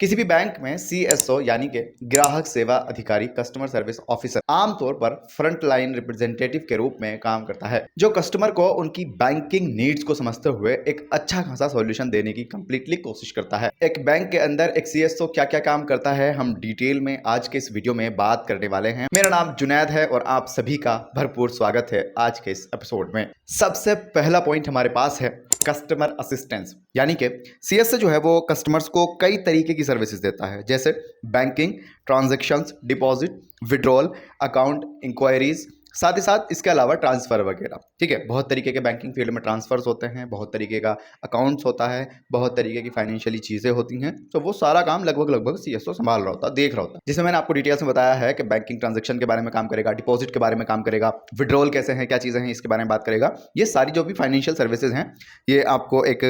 किसी भी बैंक में सीएसओ यानी कि ग्राहक सेवा अधिकारी, कस्टमर सर्विस ऑफिसर, आमतौर पर फ्रंट लाइन रिप्रेजेंटेटिव के रूप में काम करता है, जो कस्टमर को उनकी बैंकिंग नीड्स को समझते हुए एक अच्छा खासा सॉल्यूशन देने की कंप्लीटली कोशिश करता है। एक बैंक के अंदर एक सीएसओ क्या क्या काम करता है, हम डिटेल में आज के इस वीडियो में बात करने वाले हैं। मेरा नाम जुनैद है और आप सभी का भरपूर स्वागत है आज के इस एपिसोड में। सबसे पहला पॉइंट हमारे पास है कस्टमर असिस्टेंस, यानी कि सीएसओ जो है वो कस्टमर्स को कई तरीके की सर्विसेज देता है, जैसे banking, transactions, deposit, withdrawal, account inquiries, साथ ही साथ इसके अलावा ट्रांसफर वगैरह। ठीक है, बहुत तरीके के बैंकिंग फील्ड में ट्रांसफर्स होते हैं, बहुत तरीके का अकाउंट्स होता है, बहुत तरीके की फाइनेंशियली चीज़ें होती हैं। तो वो सारा काम लगभग सीएसओ संभाल रहा होता है, देख रहा होता है। जिसमें मैंने आपको डिटेल्स में बताया है कि बैंकिंग ट्रांजेक्शन के बारे में काम करेगा, डिपॉजिट के बारे में काम करेगा, विड्रॉल कैसे हैं, क्या चीज़ें हैं, इसके बारे में बात करेगा। ये सारी जो भी फाइनेंशियल सर्विसेज हैं, ये आपको एक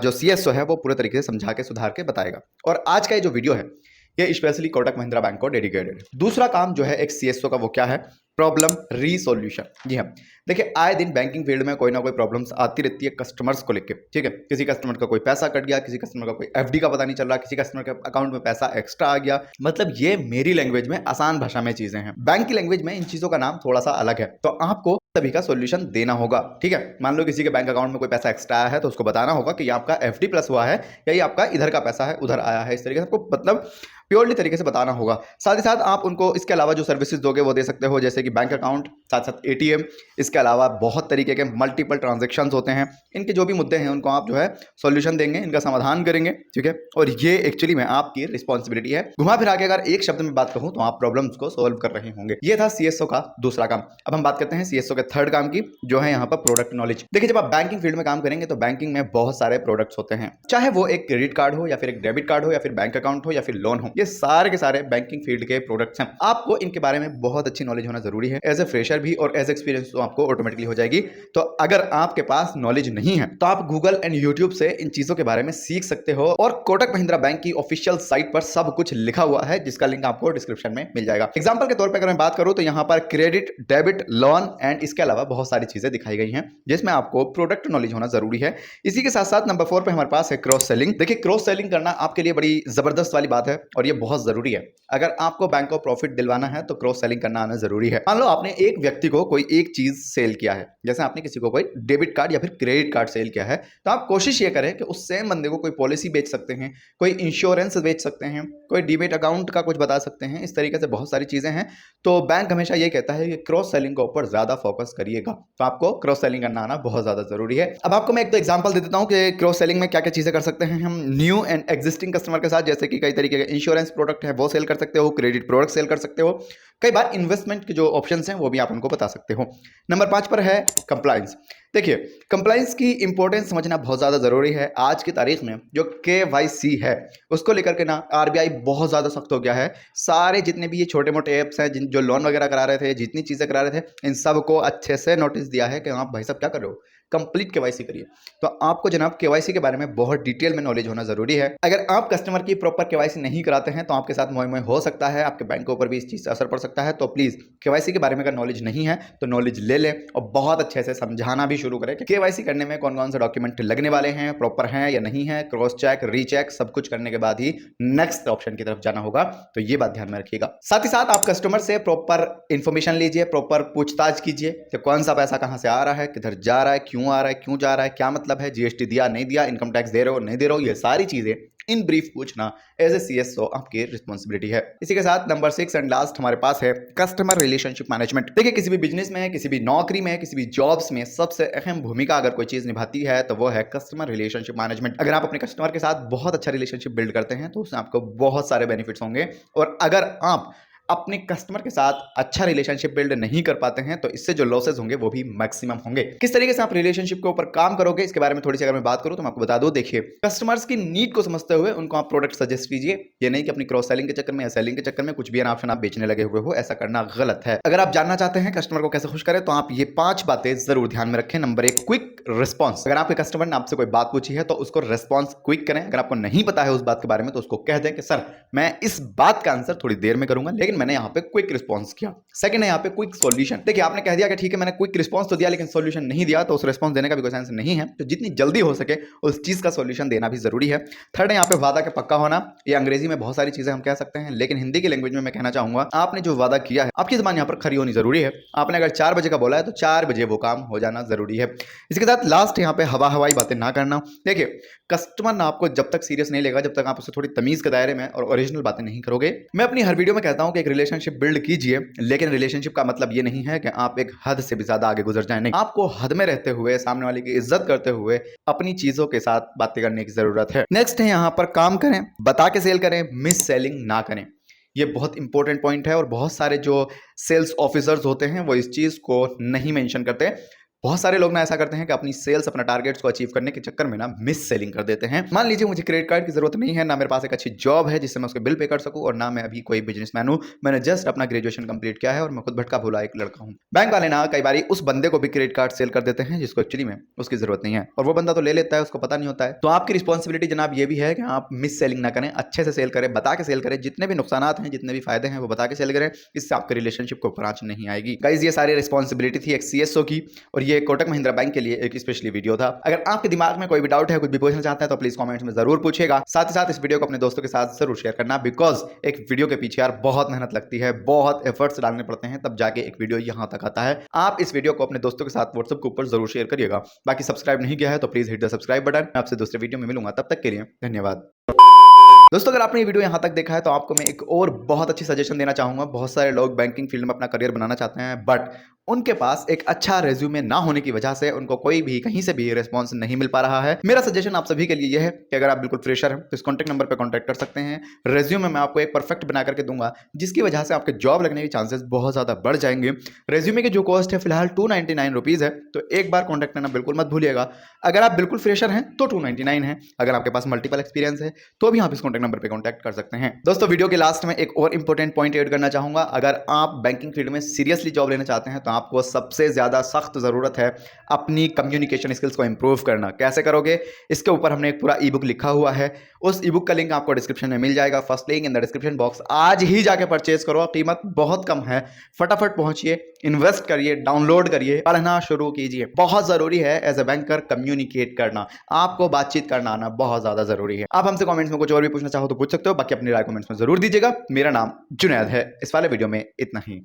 जो सीएसओ है वो पूरे तरीके से समझा के सुधार के बताएगा। और आज का ये जो वीडियो है ये स्पेशली कोटक महिंद्रा बैंक को डेडिकेटेड है। दूसरा काम जो है एक सीएसओ का वो क्या है, प्रॉब्लम रीसोल्यूशन। जी हाँ, देखिए आए दिन बैंकिंग फील्ड में कोई ना कोई प्रॉब्लम्स आती रहती है कस्टमर्स को लेकर। ठीक है, किसी कस्टमर का कोई पैसा कट गया, किसी कस्टमर का कोई एफडी का पता नहीं चल रहा, किसी कस्टमर के अकाउंट में पैसा एक्स्ट्रा आ गया। मतलब ये मेरी लैंग्वेज में आसान भाषा में चीजें हैं, बैंक की लैंग्वेज में इन चीजों का नाम थोड़ा सा अलग है। तो आपको सभी का सोल्यूशन देना होगा। ठीक है, मान लो किसी के बैंक अकाउंट में कोई पैसा एक्स्ट्रा आया है तो उसको बताना होगा कि ये आपका एफडी प्लस हुआ है या ये आपका इधर का पैसा है उधर आया है। इस तरीके से आपको मतलब प्योरली तरीके से बताना होगा। साथ ही साथ आप उनको इसके अलावा जो सर्विसेज दोगे वो दे सकते हो, जैसे कि बैंक अकाउंट, साथ साथ एटीएम। इसके अलावा बहुत तरीके के मल्टीपल ट्रांजैक्शंस होते हैं, इनके जो भी मुद्दे हैं उनको आप जो है सॉल्यूशन देंगे, इनका समाधान करेंगे। ठीक है, और ये एक्चुअली में आपकी रिस्पॉन्सिबिलिटी है। घुमा फिरा के अगर एक शब्द में बात कहूं तो आप प्रॉब्लम्स को सॉल्व कर रहे होंगे। ये था सीएसओ का दूसरा काम। अब हम बात करते हैं सीएसओ के थर्ड काम की, जो है यहाँ पर प्रोडक्ट नॉलेज। देखिए, जब आप बैंकिंग फील्ड में काम करेंगे तो बैंकिंग में बहुत सारे प्रोडक्ट्स होते हैं, चाहे वो एक क्रेडिट कार्ड हो या फिर एक डेबिट कार्ड हो या फिर बैंक अकाउंट हो या फिर लोन हो। ये सारे के सारे बैंकिंग फील्ड के प्रोडक्ट्स हैं। आपको इनके बारे में बहुत अच्छी नॉलेज होना जरूरी है, एज ए फ्रेशर भी और एज एक्सपीरियंस तो आपको ऑटोमेटिकली हो जाएगी। तो अगर आपके पास नॉलेज नहीं है तो आप गूगल एंड यूट्यूब से इन चीजों के बारे में सीख सकते हो, और कोटक महिंद्रा बैंक की ऑफिशियल साइट पर सब कुछ लिखा हुआ है, जिसका लिंक आपको डिस्क्रिप्शन में मिल जाएगा। एग्जाम्पल के तौर पर अगर मैं बात करूं तो यहाँ पर क्रेडिट, डेबिट, लोन एंड इसके अलावा बहुत सारी चीजें दिखाई गई हैं, जिसमें आपको प्रोडक्ट नॉलेज होना जरूरी है। इसी के साथ साथ नंबर 4 पे हमारे पास है क्रॉस सेलिंग। देखिए, क्रॉस सेलिंग करना आपके लिए बड़ी जबरदस्त वाली बात है और ये बहुत जरूरी है। अगर आपको बैंक को प्रॉफिट दिलवाना है तो क्रॉस सेलिंग करना आना जरूरी है। मान लो आपने एक व्यक्ति को कोई एक चीज सेल किया है, जैसे आपने किसी को कोई डेबिट कार्ड या फिर क्रेडिट कार्ड सेल किया है, तो आप कोशिश ये करें कि उस सेम बंदे को कोई पॉलिसी बेच सकते हैं, कोई इंश्योरेंस बेच सकते हैं, कोई डीमेट अकाउंट का कुछ बता सकते हैं। इस तरीके से बहुत सारी चीजें हैं। तो बैंक हमेशा ये कहता है कि क्रॉस सेलिंग के ऊपर ज्यादा फोकस करिएगा, तो आपको क्रॉस सेलिंग करना आना बहुत ज्यादा जरूरी है। अब आपको मैं एक दो एग्जांपल दे देता हूं कि क्रॉस सेलिंग में क्या क्या चीजें कर सकते हैं हम न्यू एंड एग्जिस्टिंग कस्टमर के साथ। जैसे कि कई तरीके के इंश्योरेंस प्रोडक्ट है वो सेल कर सकते हो, क्रेडिट प्रोडक्ट सेल कर सकते हो, कई बार इन्वेस्टमेंट के जो ऑप्शंस हैं वो भी आप उनको बता सकते हो। नंबर 5 पर है कंप्लायंस। देखिए, कंप्लायंस की इंपॉर्टेंस समझना बहुत ज़्यादा ज़रूरी है। आज की तारीख में जो केवाईसी है उसको लेकर के ना आरबीआई बहुत ज़्यादा सख्त हो गया है। सारे जितने भी ये छोटे मोटे ऐप्स हैं जो लोन वगैरह करा रहे थे, जितनी चीज़ें करा रहे थे, इन सबको अच्छे से नोटिस दिया है कि आप भाई साहब क्या कर रहे हो, कंप्लीट केवाईसी करिए। तो आपको जनाब केवाईसी के बारे में बहुत डिटेल में नॉलेज होना जरूरी है। अगर आप कस्टमर की प्रॉपर केवाईसी नहीं कराते हैं तो आपके साथ मोह हो सकता है, आपके बैंक के ऊपर भी इस चीज़ से असर पड़ सकता है। तो प्लीज़ केवाईसी के बारे में अगर नॉलेज नहीं है तो नॉलेज ले लें और बहुत अच्छे से समझाना भी शुरू करें कि केवाईसी करने में कौन कौन से डॉक्यूमेंट लगने वाले हैं, प्रॉपर हैं या नहीं है, क्रॉस चेक, रीचेक सब कुछ करने के बाद ही नेक्स्ट ऑप्शन की तरफ जाना होगा। तो ये बात ध्यान में रखिएगा। साथ ही साथ आप कस्टमर से प्रॉपर इंफॉर्मेशन लीजिए, प्रॉपर पूछताछ कीजिए कि कौन सा पैसा कहां से आ रहा है, किधर जा रहा है, क्यों आ रहा है, क्यों जा रहा है, क्या मतलब है, जीएसटी दिया नहीं दिया, इनकम टैक्स दे रहे हो नहीं दे रहे हो, ये सारी चीजें इन ब्रीफ पूछना एज ए सीएसओ आपकी रिस्पॉन्सिबिलिटी है। इसी के साथ नंबर 6 एंड लास्ट हमारे पास है कस्टमर रिलेशनशिप मैनेजमेंट। देखिए, किसी भी बिजनेस में, किसी भी नौकरी में, किसी भी जॉब्स में सबसे अहम भूमिका अगर कोई चीज निभाती है तो वो है कस्टमर रिलेशनशिप मैनेजमेंट। अगर आप अपने कस्टमर के साथ बहुत अच्छा रिलेशनशिप बिल्ड करते हैं तो उससे आपको बहुत सारे बेनिफिट्स होंगे, और अगर आप अपने कस्टमर के साथ अच्छा रिलेशनशिप बिल्ड नहीं कर पाते हैं तो इससे जो लॉसेज होंगे वो भी मैक्सिमम होंगे। किस तरीके से आप रिलेशनशिप के ऊपर काम करोगे इसके बारे में थोड़ी सी अगर मैं बात करूं तो मैं आपको बता दूं। देखिए, कस्टमर्स की नीड को समझते हुए उनको आप प्रोडक्ट सजेस्ट कीजिए। ये नहीं कि अपनी क्रॉस सेलिंग के चक्कर में या सेलिंग के चक्कर में कुछ भी ऑप्शन आप बेचने लगे हुए हो, ऐसा करना गलत है। अगर आप जानना चाहते हैं कस्टमर को कैसे खुश करें तो आप ये 5 बातें जरूर ध्यान में रखें। Number 1, quick response. अगर आपके कस्टमर ने आपसे कोई बात पूछी है तो उसको रिस्पॉन्स क्विक करें। अगर आपको नहीं पता है उस बात के बारे में तो उसको कह दें कि सर मैं इस बात का आंसर थोड़ी देर में करूंगा, लेकिन मैंने यहाँ पे क्विक रिस्पॉन्स किया। सेकंड है यहाँ पे क्विक सॉल्यूशन। देखिए आपने कह दिया कि ठीक है मैंने क्विक रिस्पॉन्स तो दिया लेकिन सॉल्यूशन नहीं दिया, तो उस रिस्पॉन्स देने का भी कोई सेंस नहीं है। तो जितनी जल्दी हो सके उस चीज का सॉल्यूशन देना भी जरूरी है। थर्ड है यहाँ पे वादा के पक्का होना। ये अंग्रेजी में बहुत सारी चीजें हम कह सकते हैं, लेकिन हिंदी की लैंग्वेज में मैं कहना चाहूंगा आपने जो वादा किया है आपकी जुबान यहाँ पर खरी होनी जरूरी है। आपने अगर 4 बजे का बोला है तो 4 बजे वो काम हो जाना जरूरी है। इसके साथ लास्ट यहाँ पे हवाई बातें ना करना। देखिए कस्टमर ना आपको जब तक सीरियस नहीं लेगा जब तक आप उससे थोड़ी तमीज के दायरे में और ओरिजिनल बातें नहीं करोगे। मैं अपनी हर वीडियो में कहता हूं कि एक रिलेशनशिप बिल्ड कीजिए, लेकिन रिलेशनशिप का मतलब ये नहीं है कि आप एक हद से भी ज्यादा आगे गुजर जाएं। नहीं, आपको हद में रहते हुए सामने वाले की इज्जत करते हुए अपनी चीजों के साथ बातें करने की जरूरत है। नेक्स्ट है यहाँ पर काम करें, बता के सेल करें, मिस सेलिंग ना करें। ये बहुत इंपॉर्टेंट पॉइंट है और बहुत सारे जो सेल्स ऑफिसर्स होते हैं वो इस चीज को नहीं मेंशन करते। बहुत सारे लोग ना ऐसा करते हैं कि अपनी सेल्स अपना टारगेट्स को अचीव करने के चक्कर में ना मिस सेलिंग कर देते हैं। मान लीजिए मुझे क्रेडिट कार्ड की जरूरत नहीं है, ना मेरे पास एक अच्छी जॉब है जिससे मैं उसके बिल पे कर सकूं, और ना मैं अभी कोई बिजनेसमैन हूं, मैंने जस्ट अपना ग्रेजुएशन कंप्लीट किया है और मैं खुद भटका भूला एक लड़का हूं। बैंक वाले ना कई बार उस बंदे को भी क्रेडिट कार्ड सेल कर देते हैं जिसको एक्चुअली में उसकी जरूरत नहीं है, और वो बंदा तो ले लेता है, उसको पता नहीं होता है। तो आपकी रिस्पॉन्सिबिलिटी जनाब ये भी है कि आप मिस सेलिंग ना करें, अच्छे से सेल करें, बता के सेल करें। जितने भी नुकसान हैं, जितने भी फायदे हैं वो बता के सेल करें, इससे आपके रिलेशनशिप को ऊपर आंच नहीं आएगी। गाइस ये सारी रिस्पॉन्सिबिलिटी थी एक सीएसओ की, और ये कोटक महिंद्रा बैंक के लिए एक स्पेशली वीडियो था। अगर आपके दिमाग में कोई भी डाउट है, कुछ भी पूछना चाहते हैं तो प्लीज कमेंट्स में जरूर पूछिएगा। साथ ही साथ इस वीडियो को अपने दोस्तों के साथ जरूर शेयर करना, बिकॉज एक वीडियो के पीछे यार बहुत मेहनत लगती है, बहुत एफर्ट्स डालने पड़ते हैं, तब जाके एक वीडियो यहां तक आता है। आप इस वीडियो को अपने दोस्तों के साथ व्हाट्सएप के ऊपर जरूर शेयर करिएगा। बाकी सब्सक्राइब नहीं किया है तो please hit the subscribe button. मैं आपसे दूसरे वीडियो में मिलूंगा, तब तक के लिए धन्यवाद। दोस्तों अगर आपने ये वीडियो यहाँ तक देखा है तो आपको मैं एक और बहुत अच्छी सजेशन देना चाहूंगा। बहुत सारे लोग बैंकिंग फील्ड में अपना करियर बनाना चाहते हैं, बट उनके पास एक अच्छा रेज्यूमे ना होने की वजह से उनको कोई भी कहीं से भी रिस्पांस नहीं मिल पा रहा है। मेरा सजेशन आप सभी के लिए यह है कि अगर आप बिल्कुल फ्रेशर हैं तो इस कॉन्टैक्ट नंबर पर कॉन्टैक्ट कर सकते हैं। रेज्यूमे मैं आपको एक परफेक्ट बना करके दूंगा जिसकी वजह से आपके जॉब लगने के चांसेस बहुत ज्यादा बढ़ जाएंगे। रेज्यूमे की जो कॉस्ट है फिलहाल 299 रुपीज है, तो एक बार कॉन्टैक्ट करना बिल्कुल मत भूलिएगा। अगर आप बिल्कुल फ्रेशर हैं तो 299 है, अगर आपके पास मल्टीपल एक्सपीरियंस है तो भी आप इस कॉन्टैक्ट नंबर पर कॉन्टैक्ट कर सकते हैं। दोस्तों वीडियो के लास्ट में एक और इंपॉर्टेंट पॉइंट ऐड करना चाहूंगा। अगर आप बैंकिंग फील्ड में सीरियसली जॉब लेना चाहते हैं तो आपको सबसे ज्यादा सख्त जरूरत है अपनी कम्युनिकेशन स्किल्स को इंप्रूव करना। कैसे करोगे, इसके ऊपर हमने एक पूरा ई बुक लिखा हुआ है, उस ई बुक का लिंक आपको डिस्क्रिप्शन में मिल जाएगा, first link in the description box. आज ही जाके परचेज करो, कीमत बहुत कम है, फटाफट पहुंचिए, इन्वेस्ट करिए, डाउनलोड करिए, पढ़ना शुरू कीजिए। बहुत जरूरी है एज ए बैंकर कम्युनिकेट करना, आपको बातचीत करना आना बहुत ज्यादा जरूरी है। आप हमसे कमेंट्स में कुछ और भी पूछना चाहो तो पूछ सकते हो, बाकी अपनी राय कमेंट्स में जरूर दीजिएगा। मेरा नाम जुनैद है। इस वाले वीडियो में इतना ही।